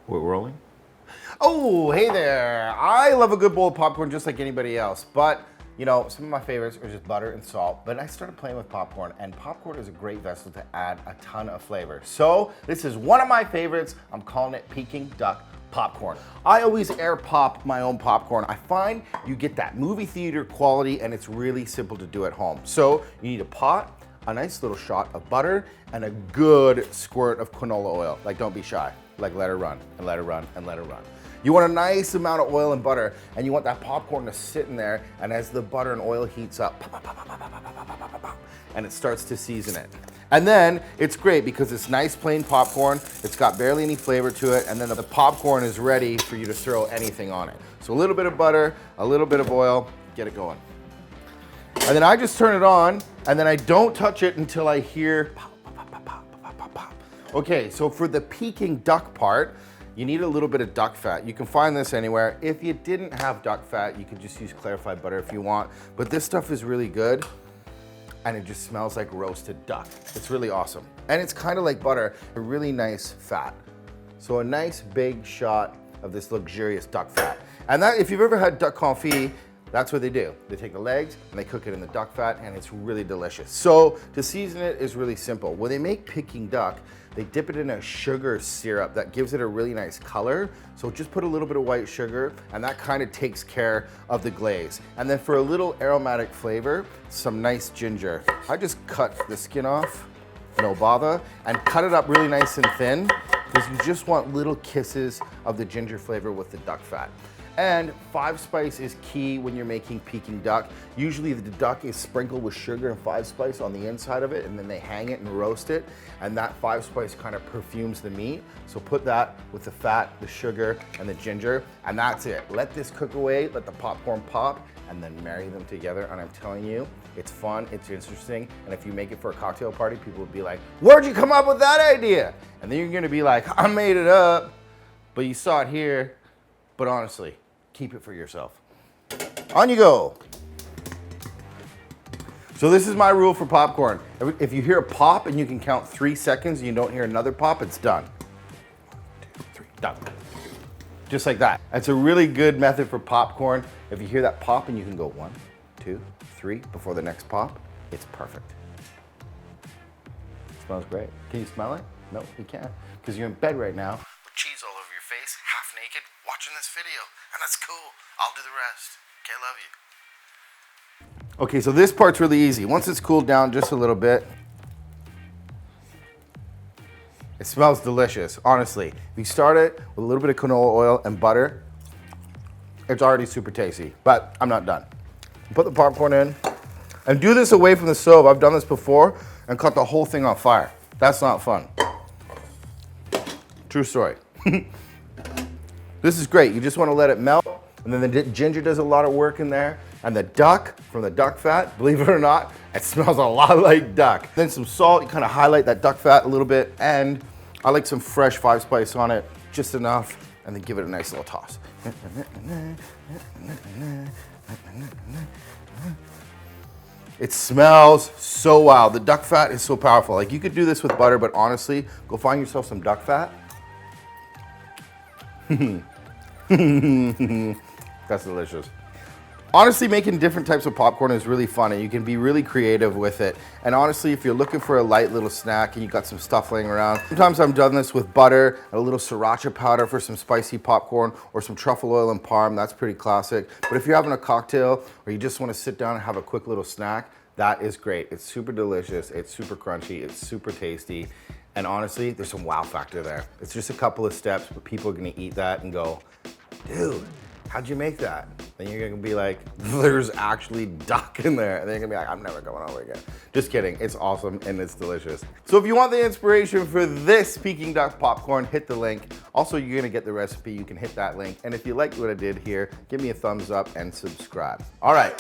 We're rolling? Oh, hey there. I love a good bowl of popcorn just like anybody else, but you know, some of my favorites are just butter and salt, but I started playing with popcorn, and popcorn is a great vessel to add a ton of flavor. So this is one of my favorites. I'm calling it Peking Duck popcorn. I always air pop my own popcorn. I find you get that movie theater quality, and it's really simple to do at home. So you need a pot, a nice little shot of butter, and a good squirt of canola oil. Like, don't be shy. Like, let her run, and let her run, and let her run. You want a nice amount of oil and butter, and you want that popcorn to sit in there, and as the butter and oil heats up, and it starts to season it. And then it's great because it's nice plain popcorn, it's got barely any flavor to it, and then the popcorn is ready for you to throw anything on it. So a little bit of butter, a little bit of oil, get it going. And then I just turn it on, and then I don't touch it until I hear pop, pop, pop, pop, pop, pop, pop, pop. Okay, so for the Peking duck part, you need a little bit of duck fat. You can find this anywhere. If you didn't have duck fat, you could just use clarified butter if you want. But this stuff is really good, and it just smells like roasted duck. It's really awesome. And it's kind of like butter, a really nice fat. So a nice big shot of this luxurious duck fat. And that, if you've ever had duck confit, that's what they do. They take the legs and they cook it in the duck fat, and it's really delicious. So to season it is really simple. When they make Peking duck, they dip it in a sugar syrup that gives it a really nice color. So just put a little bit of white sugar, and that kind of takes care of the glaze. And then for a little aromatic flavor, some nice ginger. I just cut the skin off, no bother, and cut it up really nice and thin, because you just want little kisses of the ginger flavor with the duck fat. And 5 spice is key when you're making Peking duck. Usually the duck is sprinkled with sugar and 5 spice on the inside of it, and then they hang it and roast it, and that 5 spice kind of perfumes the meat. So put that with the fat, the sugar, and the ginger, and that's it. Let this cook away, let the popcorn pop, and then marry them together. And I'm telling you, it's fun, it's interesting, and if you make it for a cocktail party, people will be like, where'd you come up with that idea? And then you're gonna be like, I made it up, but you saw it here. But honestly, keep it for yourself. On you go. So this is my rule for popcorn. If you hear a pop and you can count 3 seconds and you don't hear another pop, it's done. 1, 2, 3, done. Just like that. That's a really good method for popcorn. If you hear that pop and you can go 1, 2, 3 before the next pop, it's perfect. It smells great. Can you smell it? No, you can't, because you're in bed right now with cheese all over your face, half naked, watching this video. And that's cool. I'll do the rest. Okay, love you. Okay, so this part's really easy. Once it's cooled down just a little bit, it smells delicious, honestly. If you start it with a little bit of canola oil and butter, it's already super tasty, but I'm not done. Put the popcorn in, and do this away from the stove. I've done this before and caught the whole thing on fire. That's not fun. True story. This is great. You just want to let it melt, and then the ginger does a lot of work in there, and the duck, from the duck fat, believe it or not, it smells a lot like duck. Then some salt, you kind of highlight that duck fat a little bit, and I like some fresh 5 spice on it, just enough, and then give it a nice little toss. It smells so wow. The duck fat is so powerful. Like, you could do this with butter, but honestly, go find yourself some duck fat. That's delicious. Honestly, making different types of popcorn is really fun, and you can be really creative with it. And honestly, if you're looking for a light little snack and you got some stuff laying around, sometimes I've done this with butter and a little sriracha powder for some spicy popcorn, or some truffle oil and parm. That's pretty classic. But if you're having a cocktail or you just want to sit down and have a quick little snack, that is great. It's super delicious, it's super crunchy, it's super tasty. And honestly, there's some wow factor there. It's just a couple of steps, but people are gonna eat that and go, dude, how'd you make that? Then you're gonna be like, there's actually duck in there. And then you're gonna be like, I'm never going over again. Just kidding, it's awesome and it's delicious. So if you want the inspiration for this Peking duck popcorn, hit the link. Also, you're gonna get the recipe, you can hit that link. And if you liked what I did here, give me a thumbs up and subscribe. All right.